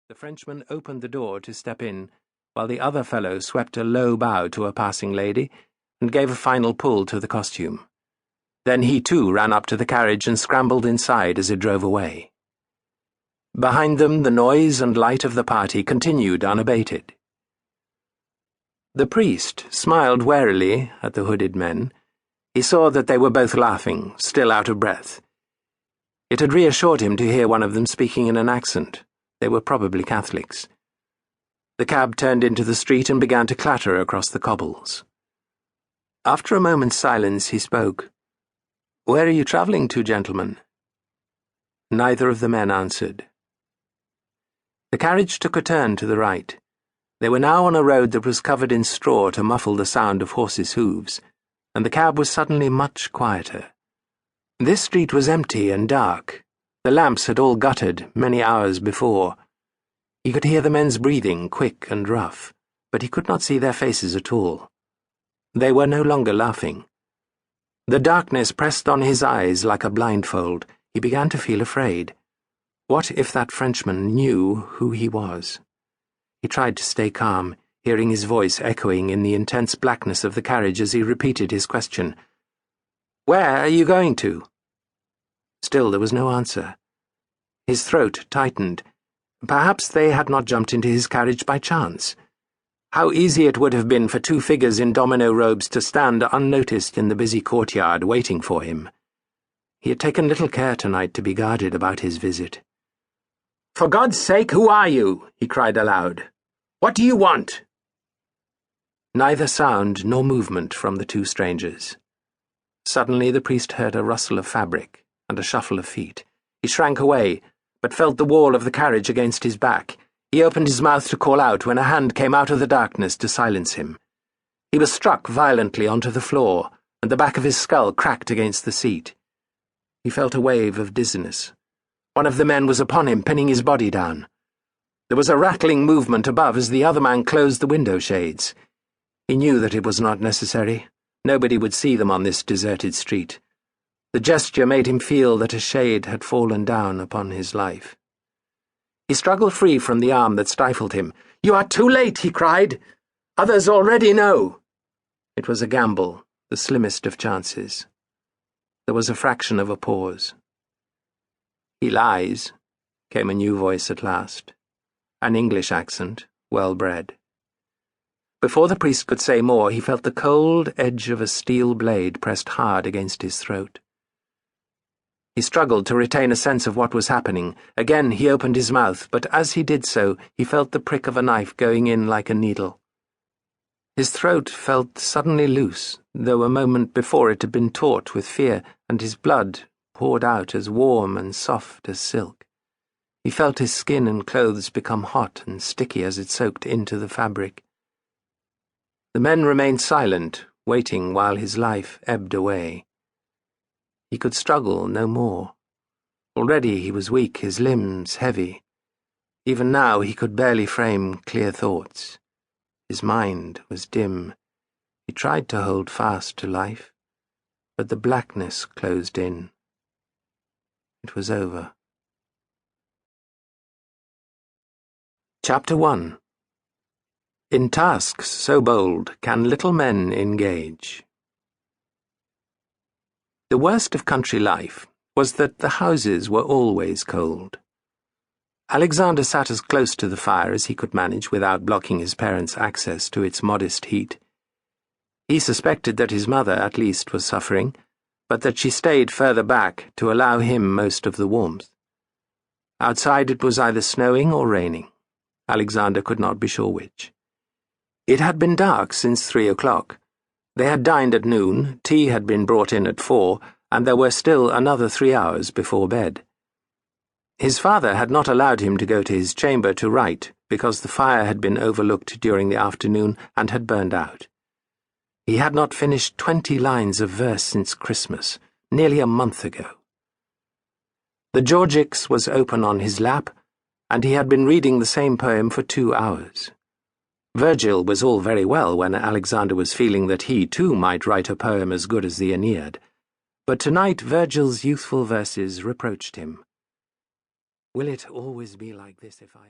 The Frenchman opened the door to step in, while the other fellow swept a low bow to a passing lady and gave a final pull to the costume. Then he too ran up to the carriage and scrambled inside as it drove away. Behind them the noise and light of the party continued unabated. The priest smiled warily at the hooded men. He saw that they were both laughing, still out of breath. It had reassured him to hear one of them speaking in an accent. They were probably Catholics. The cab turned into the street and began to clatter across the cobbles. After a moment's silence, he spoke. "Where are you travelling to, gentlemen?" Neither of the men answered. The carriage took a turn to the right. They were now on a road that was covered in straw to muffle the sound of horses' hooves, and the cab was suddenly much quieter. This street was empty and dark. The lamps had all guttered many hours before. He could hear the men's breathing, quick and rough, but he could not see their faces at all. They were no longer laughing. The darkness pressed on his eyes like a blindfold. He began to feel afraid. What if that Frenchman knew who he was? He tried to stay calm, hearing his voice echoing in the intense blackness of the carriage as he repeated his question. "Where are you going to?" Still there was no answer. His throat tightened. Perhaps they had not jumped into his carriage by chance. How easy it would have been for two figures in domino robes to stand unnoticed in the busy courtyard waiting for him. He had taken little care tonight to be guarded about his visit. "For God's sake, who are you?" he cried aloud. "What do you want?" Neither sound nor movement from the two strangers. Suddenly the priest heard a rustle of fabric and a shuffle of feet. He shrank away, but felt the wall of the carriage against his back. He opened his mouth to call out when a hand came out of the darkness to silence him. He was struck violently onto the floor, and the back of his skull cracked against the seat. He felt a wave of dizziness. One of the men was upon him, pinning his body down. There was a rattling movement above as the other man closed the window shades. He knew that it was not necessary. Nobody would see them on this deserted street. The gesture made him feel that a shade had fallen down upon his life. He struggled free from the arm that stifled him. "You are too late," he cried. "Others already know." It was a gamble, the slimmest of chances. There was a fraction of a pause. "He lies," came a new voice at last. An English accent, well-bred. Before the priest could say more, he felt the cold edge of a steel blade pressed hard against his throat. He struggled to retain a sense of what was happening. Again he opened his mouth, but as he did so, he felt the prick of a knife going in like a needle. His throat felt suddenly loose, though a moment before it had been taut with fear, and his blood poured out as warm and soft as silk. He felt his skin and clothes become hot and sticky as it soaked into the fabric. The men remained silent, waiting while his life ebbed away. He could struggle no more. Already he was weak, his limbs heavy. Even now he could barely frame clear thoughts. His mind was dim. He tried to hold fast to life, but the blackness closed in. It was over. Chapter 1. In tasks so bold can little men engage. The worst of country life was that the houses were always cold. Alexander sat as close to the fire as he could manage without blocking his parents' access to its modest heat. He suspected that his mother, at least, was suffering, but that she stayed further back to allow him most of the warmth. Outside it was either snowing or raining. Alexander could not be sure which. It had been dark since 3 o'clock. They had dined at noon, tea had been brought in at 4, and there were still another 3 hours before bed. His father had not allowed him to go to his chamber to write because the fire had been overlooked during the afternoon and had burned out. He had not finished 20 lines of verse since Christmas, nearly a month ago. The Georgics was open on his lap, and he had been reading the same poem for 2 hours. Virgil was all very well when Alexander was feeling that he, too, might write a poem as good as the Aeneid. But tonight Virgil's youthful verses reproached him. "Will it always be like this if I..."